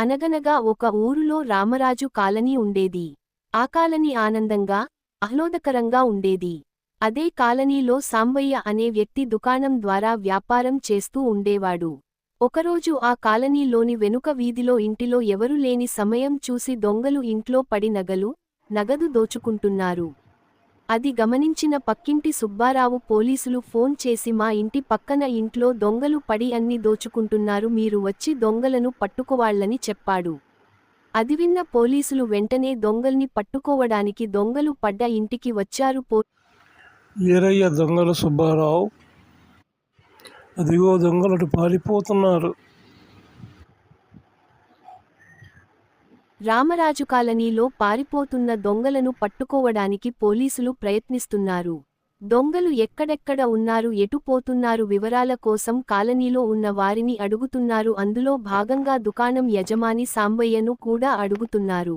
అనగనగా ఒక ఊరులో రామరాజు కాలనీ ఉండేది. ఆ కాలనీ ఆనందంగా, ఆహ్లాదకరంగా ఉండేది. అదే కాలనీలో సాంబయ్య అనే వ్యక్తి దుకాణం ద్వారా వ్యాపారం చేస్తూ ఉండేవాడు. ఒకరోజు ఆ కాలనీలోని వెనుక వీధిలో ఇంటిలో ఎవరూ లేని సమయం చూసి దొంగలు ఇంట్లో పడి నగదు దోచుకుంటున్నారు. అది గమనించిన పక్కింటి సుబ్బారావు పోలీసులు ఫోన్ చేసి మా ఇంటి పక్కన ఇంట్లో దొంగలు పడి అన్ని దోచుకుంటున్నారు, మీరు వచ్చి దొంగలను పట్టుకోవాలని చెప్పాడు. అది విన్న పోలీసులు వెంటనే దొంగల్ని పట్టుకోవడానికి దొంగలు పడ్డ ఇంటికి వచ్చారు. ఏరయ్య దొంగలు సుబ్బారావు, అదిగో దొంగలటు పారిపోతున్నారు. రామరాజు కాలనీలో పారిపోతున్న దొంగలను పట్టుకోవడానికి పోలీసులు ప్రయత్నిస్తున్నారు. దొంగలు ఎక్కడెక్కడ ఉన్నారు, ఎటు పోతున్నారు వివరాల కోసం కాలనీలో ఉన్న వారిని అడుగుతున్నారు. అందులో భాగంగా దుకాణం యజమాని సాంబయ్యను కూడా అడుగుతున్నారు.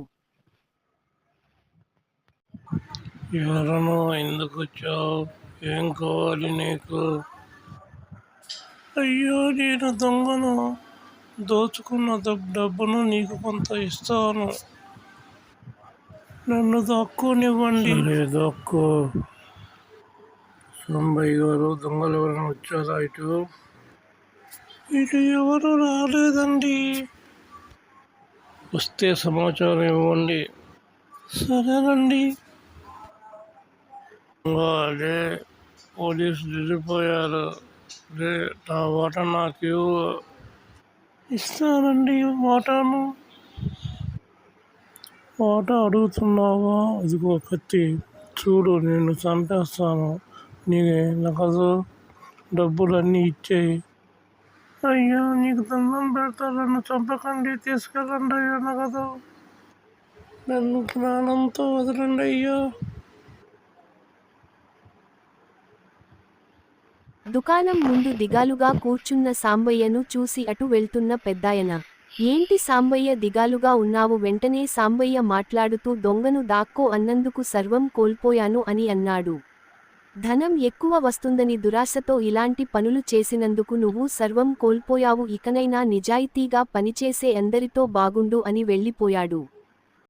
ఎవరనో, ఎందుకొచ్చావు, ఏం కావాలి నీకు? అయ్యో, నేను దొంగను, దోచుకున్న డబ్బును నీకు కొంత ఇస్తాను, నన్ను దక్కునివ్వండి. దక్కు. సాంబయ్య గారు, దొంగలు ఎవరైనా వచ్చారా ఇటు? ఇటు ఎవరు రాలేదండి. వస్తే సమాచారం ఇవ్వండి. సరేనండి. అదే పోలీసులు వెళ్ళిపోయారు. నా వాటా నాకు ఇస్తానండి. వాటా అడుగుతున్నావా? ఇదిగో కత్తి, చూడు, నేను చంపేస్తాను. నీ నగదు డబ్బులన్నీ ఇచ్చేయి. అయ్యా, నీకు దండం పెడతా, నన్ను చంపకండి, తీసుకెళ్ళండి అయ్యా నగదు. నన్ను ప్రాణంతో వదలండి అయ్యా. దుకాణం ముందు దిగాలుగా కూర్చున్న సాంబయ్యను చూసి అటు వెళ్తున్న పెద్దాయన, ఏంటి సాంబయ్య దిగాలుగా ఉన్నావు? వెంటనే సాంబయ్య మాట్లాడుతూ, దొంగను దాక్కో అన్నందుకు సర్వం కోల్పోయాను అని అన్నాడు. ధనం ఎక్కువ వస్తుందని దురాశతో ఇలాంటి పనులు చేసినందుకు నువ్వు సర్వం కోల్పోయావు. ఇకనైనా నిజాయితీగా పనిచేసే అందరితో బాగుండు అని వెళ్ళిపోయాడు.